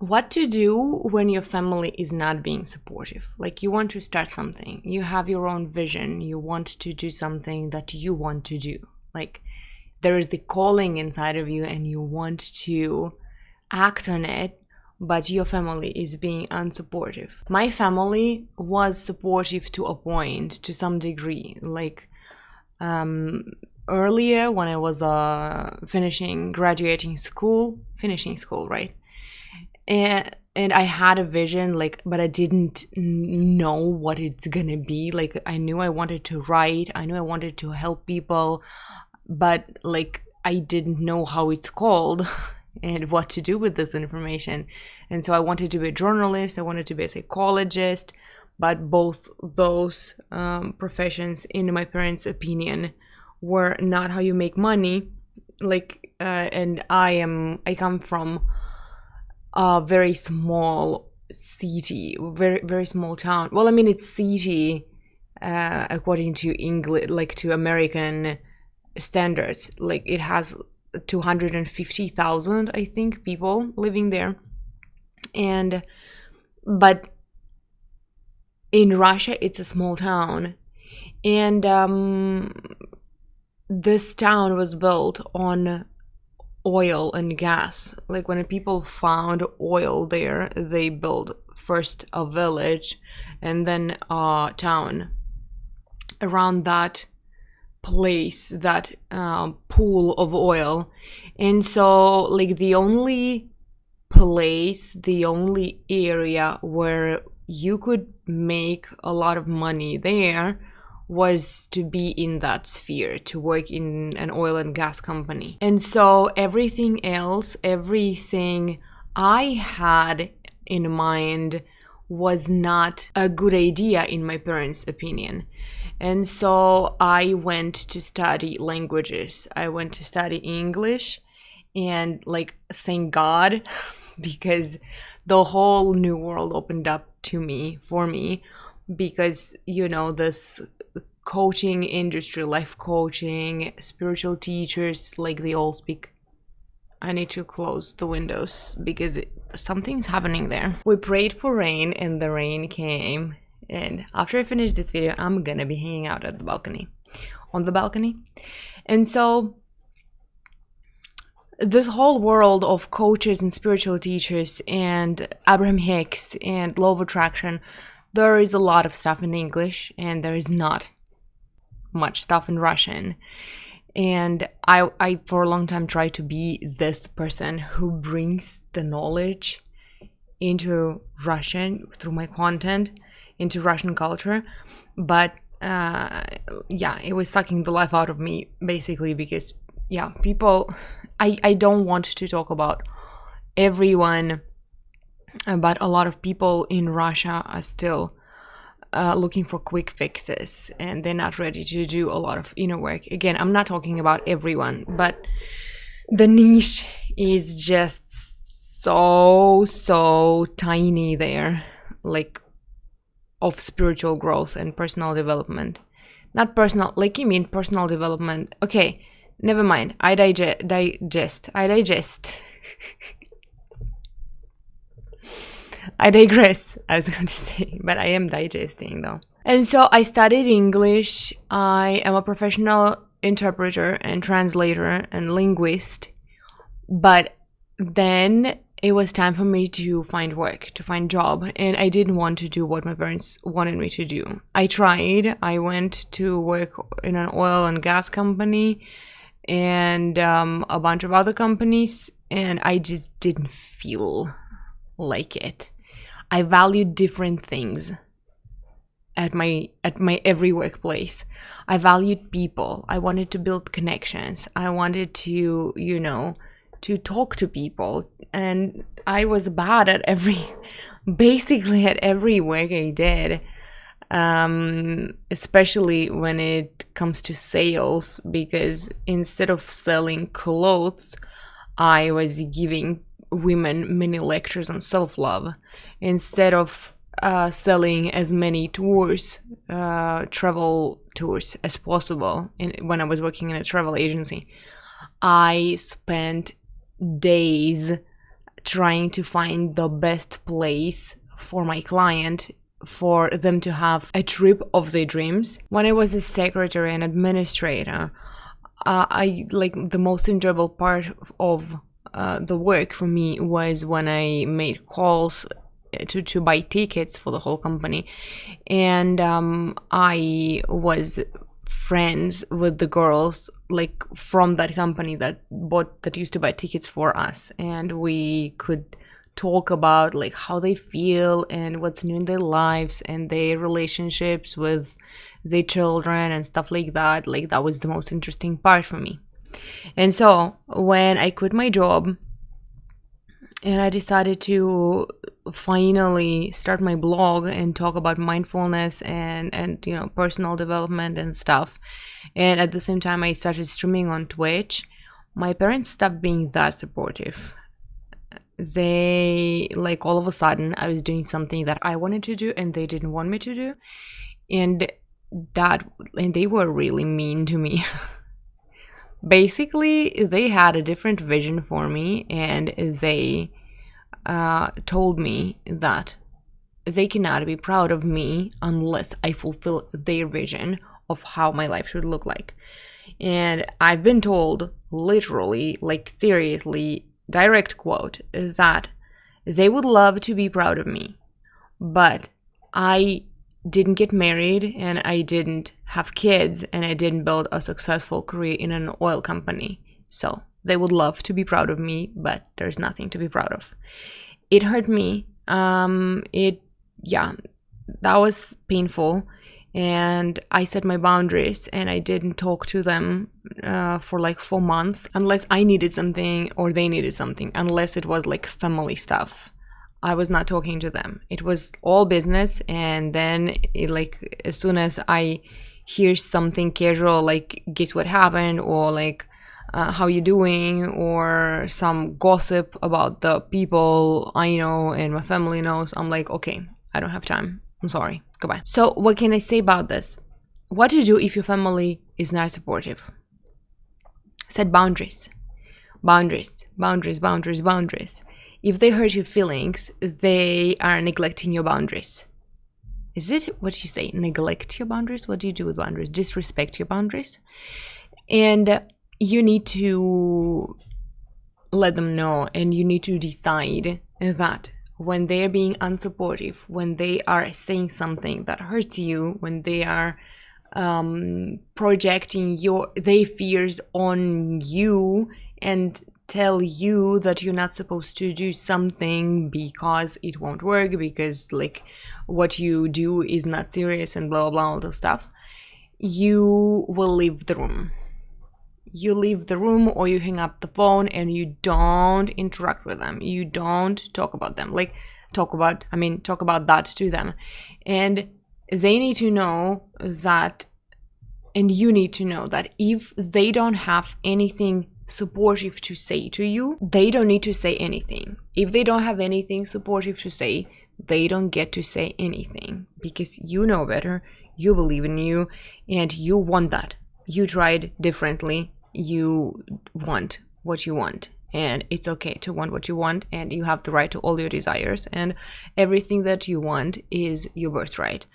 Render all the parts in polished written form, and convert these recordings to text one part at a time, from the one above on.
what to do when your family is not being supportive. Like, you want to start something, you have your own vision, you want to do something that you want to do. Like, there is the calling inside of you and you want to act on it, but your family is being unsupportive. My family was supportive to a point, to some degree. Like, earlier when I was finishing school, right? And I had a vision, like, but I didn't know what it's gonna be. Like, I knew I wanted to write, I knew I wanted to help people, but like, I didn't know how it's called and what to do with this information. And so I wanted to be a journalist, I wanted to be a psychologist, but both those professions, in my parents' opinion, were not how you make money. Like, and I come from a very small city, very small town. Well, I mean, it's city according to English, like to American standards. Like, it has 250,000, I think, people living there. But in Russia, it's a small town, and this town was built on oil and gas. Like, when people found oil there, they built first a village and then a town around that place, that pool of oil. And so, like, the only place, the only area where you could make a lot of money there was to be in that sphere, to work in an oil and gas company. And so everything else, everything I had in mind was not a good idea in my parents' opinion. And so I went to study languages. I went to study English, and like, thank God, because the whole new world opened up for me, because, you know, this coaching industry, life coaching, spiritual teachers, like, they all speak. I need to close the windows because something's happening there. We prayed for rain and the rain came. And after I finish this video, I'm gonna be hanging out on the balcony. And so this whole world of coaches and spiritual teachers and Abraham Hicks and law of attraction, there is a lot of stuff in English and there is not much stuff in Russian. And I for a long time tried to be this person who brings the knowledge into Russian through my content, into Russian culture. But yeah, it was sucking the life out of me, basically, because people, I don't want to talk about everyone, but a lot of people in Russia are still looking for quick fixes, and they're not ready to do a lot of inner work. Again, I'm not talking about everyone, but the niche is just so tiny there, like, of spiritual growth and personal development. Not personal, like, you mean personal development. Okay, never mind. I digest. I digress, I was going to say, but I am digesting though. And so I studied English. I am a professional interpreter and translator and linguist. But then it was time for me to find work, to find job. And I didn't want to do what my parents wanted me to do. I tried. I went to work in an oil and gas company and a bunch of other companies. And I just didn't feel like it. I valued different things at my every workplace. I valued people. I wanted to build connections. I wanted to, you know, to talk to people. And I was bad at basically at every work I did, especially when it comes to sales, because instead of selling clothes, I was giving women mini lectures on self-love. Instead of selling as many tours, travel tours as possible, when I was working in a travel agency, I spent days trying to find the best place for my client for them to have a trip of their dreams. When I was a secretary and administrator, I like the most enjoyable part of the work for me was when I made calls to buy tickets for the whole company, and I was friends with the girls like from that company that used to buy tickets for us, and we could talk about like how they feel and what's new in their lives and their relationships with their children and stuff like that. Like that was the most interesting part for me. And so when I quit my job and I decided to finally start my blog and talk about mindfulness and personal development and stuff, and at the same time I started streaming on Twitch, my parents stopped being that supportive. They, like, all of a sudden I was doing something that I wanted to do and they didn't want me to do, and they were really mean to me. Basically, they had a different vision for me, and they told me that they cannot be proud of me unless I fulfill their vision of how my life should look like. And I've been told, literally, like seriously, direct quote, is that they would love to be proud of me, but I didn't get married and I didn't have kids and I didn't build a successful career in an oil company. So they would love to be proud of me, but there's nothing to be proud of. It hurt me. That was painful. And I set my boundaries and I didn't talk to them for like 4 months unless I needed something or they needed something, unless it was like family stuff. I was not talking to them. It was all business. And then as soon as I hear something casual, like guess what happened, or like how you doing, or some gossip about the people I know and my family knows, I'm like, okay, I don't have time. I'm sorry. Goodbye. So what can I say about this? What to do if your family is not supportive? Set boundaries. Boundaries, boundaries, boundaries, boundaries. If they hurt your feelings, they are neglecting your boundaries. Is it what you say? Neglect your boundaries? What do you do with boundaries? Disrespect your boundaries? And you need to let them know, and you need to decide that when they're being unsupportive, when they are saying something that hurts you, when they are projecting their fears on you and tell you that you're not supposed to do something because it won't work, because like what you do is not serious and blah blah blah, all the stuff, you will leave the room. You leave the room or you hang up the phone and you don't interact with them. You don't talk about them. Talk about that to them. And they need to know that, and you need to know that if they don't have anything supportive to say to you, they don't need to say anything. If they don't have anything supportive to say, they don't get to say anything, because you know better, you believe in you, and you want that. You tried differently. You want what you want, and it's okay to want what you want, and you have the right to all your desires, and everything that you want is your birthright.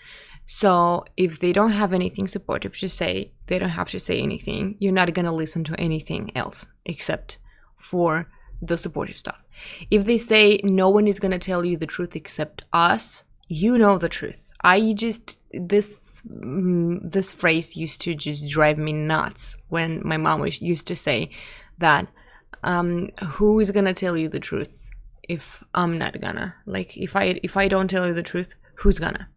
So if they don't have anything supportive to say, they don't have to say anything. You're not gonna listen to anything else except for the supportive stuff. If they say no one is gonna tell you the truth except us, you know the truth. This phrase used to just drive me nuts when my mom used to say that, who is gonna tell you the truth if I'm not gonna? Like, if I don't tell you the truth, who's gonna?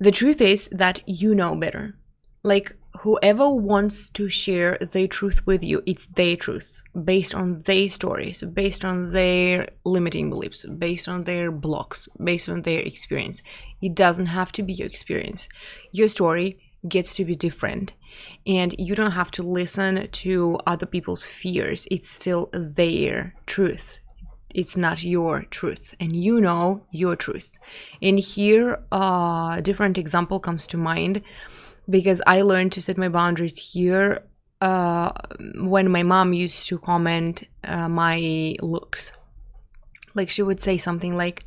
The truth is that you know better. Like, whoever wants to share their truth with you, it's their truth, based on their stories, based on their limiting beliefs, based on their blocks, based on their experience. It doesn't have to be your experience. Your story gets to be different, and you don't have to listen to other people's fears. It's still their truth. It's not your truth, and you know your truth. And here a different example comes to mind, because I learned to set my boundaries here when my mom used to comment my looks. Like she would say something like,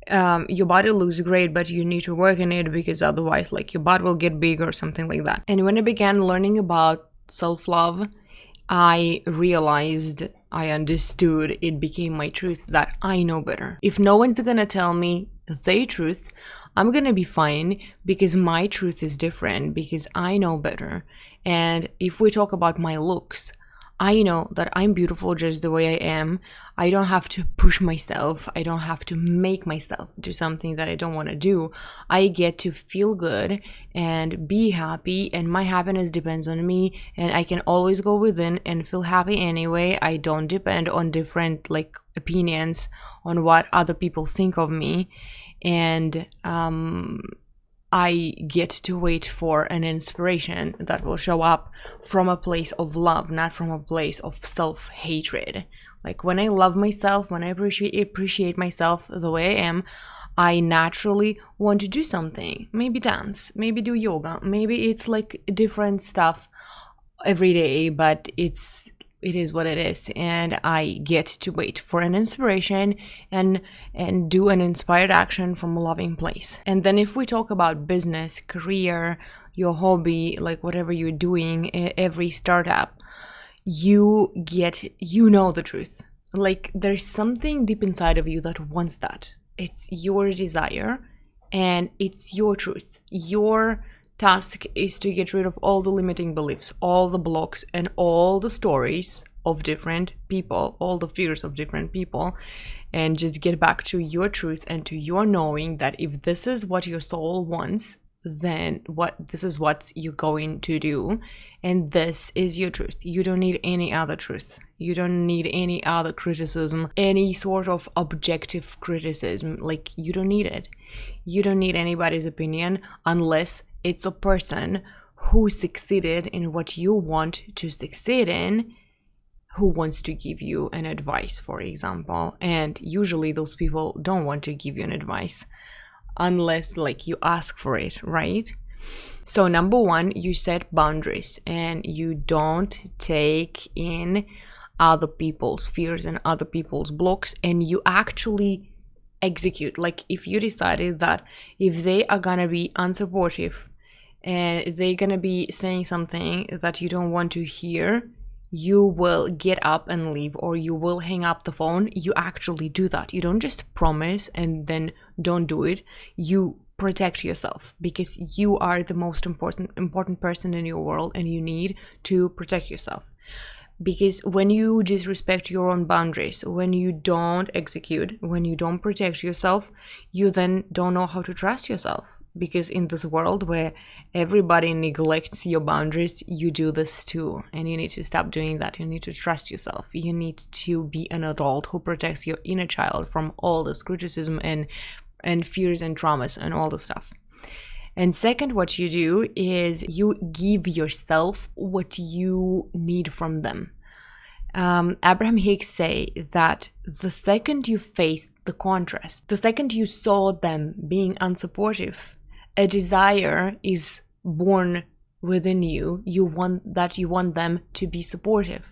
your body looks great, but you need to work on it because otherwise like your butt will get big or something like that. And when I began learning about self-love, I realized, I understood, it became my truth that I know better. If no one's gonna tell me their truth, I'm gonna be fine because my truth is different, because I know better. And if we talk about my looks, I know that I'm beautiful just the way I am. I don't have to push myself. I don't have to make myself do something that I don't want to do. I get to feel good and be happy, and my happiness depends on me, and I can always go within and feel happy anyway. I don't depend on different like opinions on what other people think of me. And I get to wait for an inspiration that will show up from a place of love, not from a place of self-hatred. Like when I love myself, when I appreciate myself the way I am, I naturally want to do something. Maybe dance, maybe do yoga, maybe it's like different stuff every day, but it is what it is, and I get to wait for an inspiration and do an inspired action from a loving place. And then if we talk about business, career, your hobby, like whatever you're doing, every startup, you know the truth. Like there's something deep inside of you that wants that. It's your desire and it's your truth. Your task is to get rid of all the limiting beliefs, all the blocks, and all the stories of different people, all the fears of different people, and just get back to your truth and to your knowing that if this is what your soul wants, then this is what you're going to do, and this is your truth. You don't need any other truth. You don't need any other criticism, any sort of objective criticism. Like you don't need it. You don't need anybody's opinion unless it's a person who succeeded in what you want to succeed in, who wants to give you an advice, for example. And usually those people don't want to give you an advice unless like you ask for it, right? So number one, you set boundaries and you don't take in other people's fears and other people's blocks, and you actually execute. Like if you decided that if they are gonna be unsupportive and they're gonna be saying something that you don't want to hear, you will get up and leave, or you will hang up the phone. You actually do that. You don't just promise and then don't do it. You protect yourself because you are the most important person in your world, and you need to protect yourself. Because when you disrespect your own boundaries, when you don't execute, when you don't protect yourself, you then don't know how to trust yourself. Because in this world where everybody neglects your boundaries, you do this too. And you need to stop doing that. You need to trust yourself. You need to be an adult who protects your inner child from all this criticism and fears and traumas and all the stuff. And second, what you do is you give yourself what you need from them. Abraham Hicks say that the second you faced the contrast, the second you saw them being unsupportive, a desire is born within you. You want them to be supportive.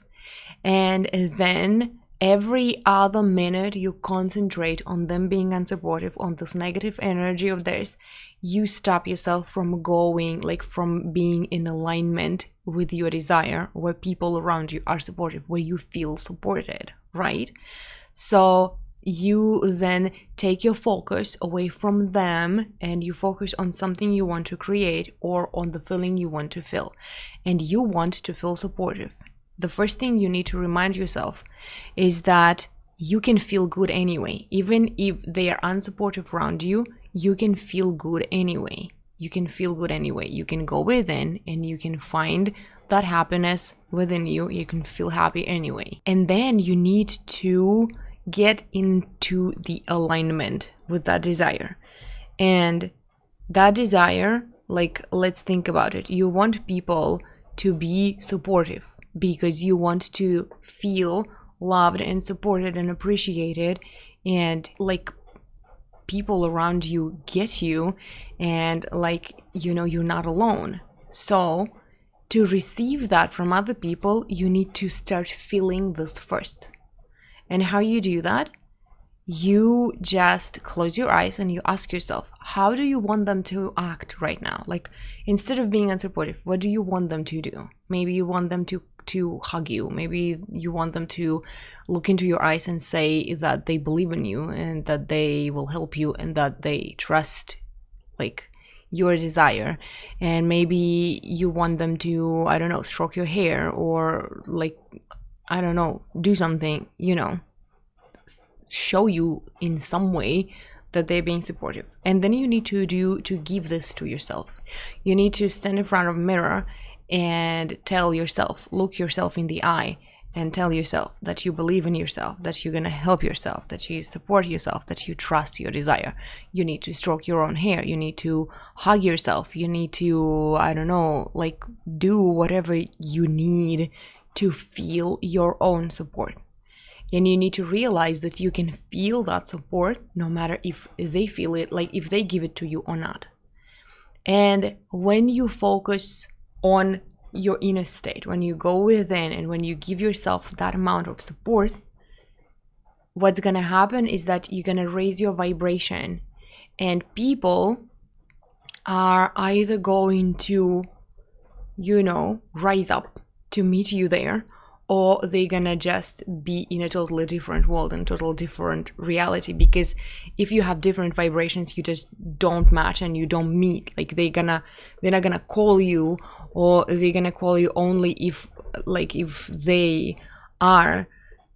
And then every other minute you concentrate on them being unsupportive, on this negative energy of theirs, you stop yourself from going, like from being in alignment with your desire, where people around you are supportive, where you feel supported, right? So you then take your focus away from them and you focus on something you want to create or on the feeling you want to feel. And you want to feel supportive. The first thing you need to remind yourself is that you can feel good anyway. Even if they are unsupportive around you, you can feel good anyway. You can feel good anyway. You can go within and you can find that happiness within you. You can feel happy anyway. And then you need to get into the alignment with that desire. And that desire, like, let's think about it. You want people to be supportive because you want to feel loved and supported and appreciated, and like people around you get you, and like, you know, you're not alone. So to receive that from other people, you need to start feeling this first. And how you do that? you just close your eyes and you ask yourself, how do you want them to act right now? Like, instead of being unsupportive, what do you want them to do? Maybe you want them to hug you. Maybe you want them to look into your eyes and say that they believe in you and that they will help you and that they trust, like, your desire. And maybe you want them to, I don't know, stroke your hair, or like, I don't know, do something, show you in some way that they're being supportive. And then you need to give this to yourself. You need to stand in front of a mirror and look yourself in the eye and tell yourself that you believe in yourself, that you're going to help yourself, that you support yourself, that you trust your desire. You need to stroke your own hair. You need to hug yourself. You need to, I don't know, like, do whatever you need to feel your own support. And you need to realize that you can feel that support no matter if they feel it, like if they give it to you or not. And when you focus on your inner state, when you go within and when you give yourself that amount of support, what's going to happen is that you're going to raise your vibration, and people are either going to, rise up to meet you there, or they're gonna just be in a totally different world and total different reality. Because if you have different vibrations, you just don't match and you don't meet. Like, they're not gonna call you, or they're gonna call you only if they are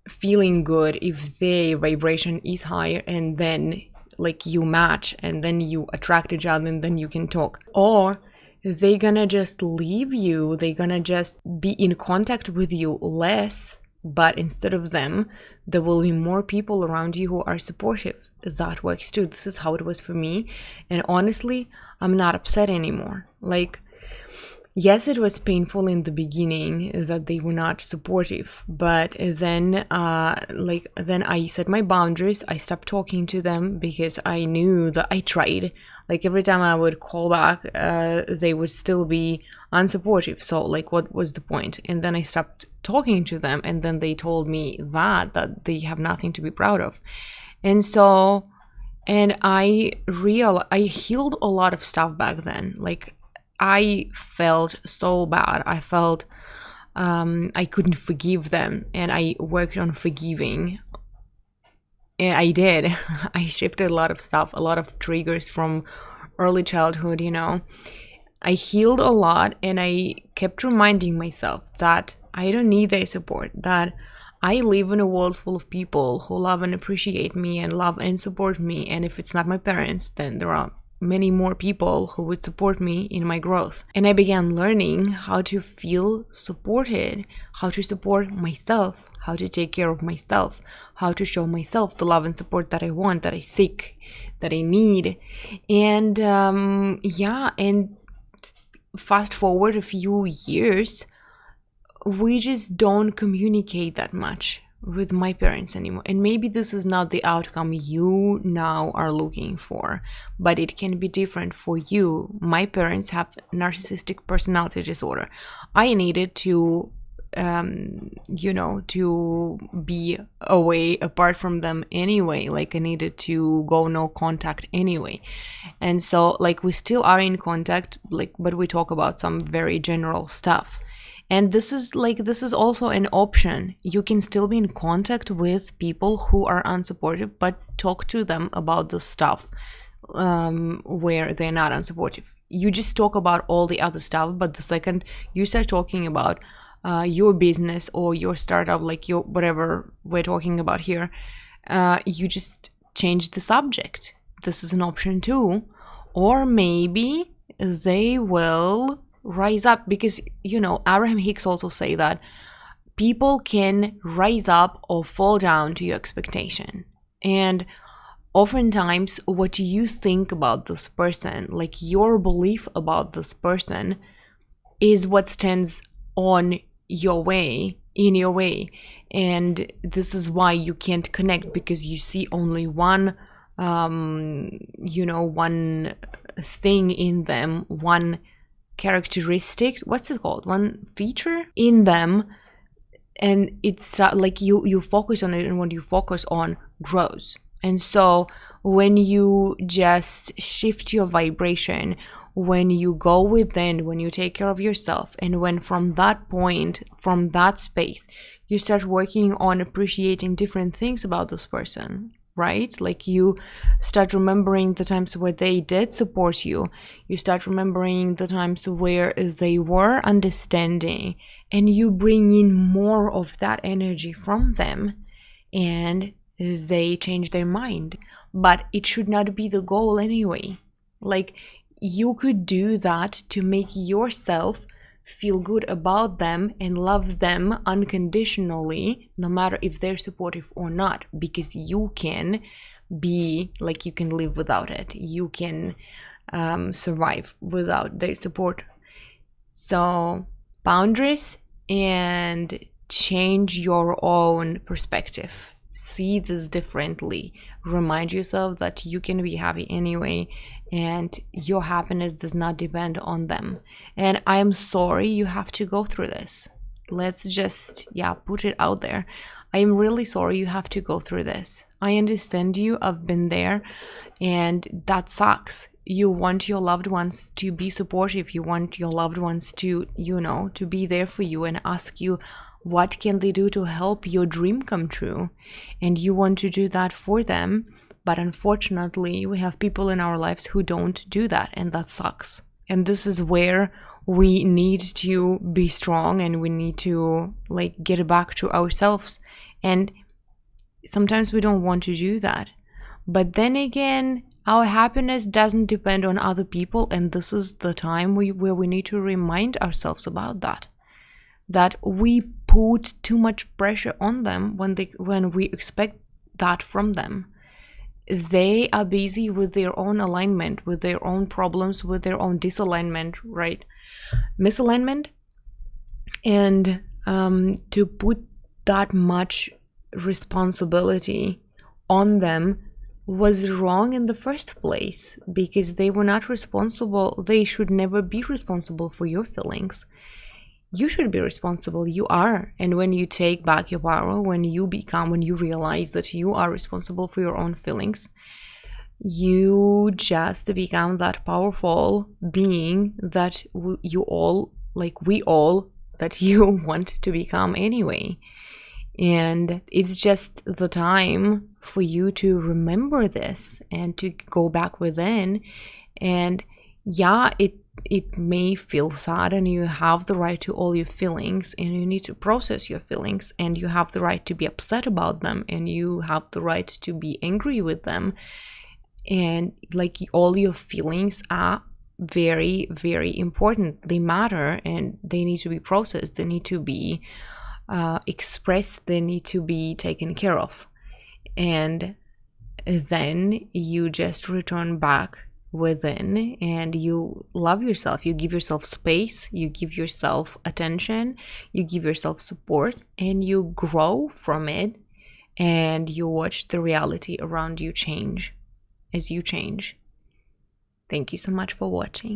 feeling good, if their vibration is higher, and then like you match and then you attract each other and then you can talk. Or they're gonna just leave you, they're gonna just be in contact with you less, but instead of them, there will be more people around you who are supportive. That works too. This is how it was for me. And honestly, I'm not upset anymore. Like, yes, it was painful in the beginning that they were not supportive, but then then I set my boundaries. I stopped talking to them because I knew that I tried. Like, every time I would call back, they would still be unsupportive. So like, what was the point? And then I stopped talking to them, and then they told me that they have nothing to be proud of. And so, and I healed a lot of stuff back then. Like, I felt so bad. I felt I couldn't forgive them, and I worked on forgiving. And I did. I shifted a lot of stuff, a lot of triggers from early childhood, I healed a lot, and I kept reminding myself that I don't need their support, that I live in a world full of people who love and appreciate me and love and support me. And if it's not my parents, then there are many more people who would support me in my growth. And I began learning how to feel supported, how to support myself, how to take care of myself, how to show myself the love and support that I want, that I seek, that I need. And and fast forward a few years, we just don't communicate that much with my parents anymore. And maybe this is not the outcome you now are looking for, but it can be different for you. My parents have narcissistic personality disorder. I needed to to be away, apart from them anyway. Like, I needed to go no contact anyway. And so, like, we still are in contact, like, but we talk about some very general stuff. And this is also an option. You can still be in contact with people who are unsupportive, but talk to them about the stuff where they're not unsupportive. You just talk about all the other stuff, but the second you start talking about your business or your startup, like your whatever we're talking about here, you just change the subject. This is an option too. Or maybe they will rise up, because Abraham Hicks also say that people can rise up or fall down to your expectation. And oftentimes what you think about this person, like your belief about this person, is what stands on your way, in your way. And this is why you can't connect, because you see only one one thing in them, one characteristic, what's it called, one feature in them, and it's like you focus on it, and what you focus on grows. And so when you just shift your vibration, when you go within, when you take care of yourself, and when from that point, from that space, you start working on appreciating different things about this person, right? Like you start remembering the times where they did support you. You start remembering the times where they were understanding, and you bring in more of that energy from them, and they change their mind. But it should not be the goal anyway. Like, you could do that to make yourself feel good about them and love them unconditionally, no matter if they're supportive or not, because you can be like, you can live without it, you can survive without their support. So boundaries, and change your own perspective. See this differently. Remind yourself that you can be happy anyway, and your happiness does not depend on them. And I am sorry you have to go through this. Let's just, put it out there. I am really sorry you have to go through this. I understand you. I've been there, and that sucks. You want your loved ones to be supportive. You want your loved ones to, to be there for you and ask you, what can they do to help your dream come true? And you want to do that for them. But unfortunately, we have people in our lives who don't do that, and that sucks. And this is where we need to be strong, and we need to get back to ourselves. And sometimes we don't want to do that. But then again, our happiness doesn't depend on other people, and this is the time where we need to remind ourselves about that we put too much pressure on them when we expect that from them. They are busy with their own alignment, with their own problems, with their own disalignment, right? Misalignment. And to put that much responsibility on them was wrong in the first place, because they were not responsible. They should never be responsible for your feelings. You should be responsible. You are. And when you take back your power, when you realize that you are responsible for your own feelings, you just become that powerful being that we all that you want to become anyway. And it's just the time for you to remember this and to go back within. And it may feel sad, and you have the right to all your feelings, and you need to process your feelings, and you have the right to be upset about them, and you have the right to be angry with them. And all your feelings are very, very important. They matter, and they need to be processed. They need to be expressed. They need to be taken care of. And then you just return back within, and you love yourself. You give yourself space, you give yourself attention, you give yourself support, and you grow from it, and you watch the reality around you change as you change. Thank you so much for watching.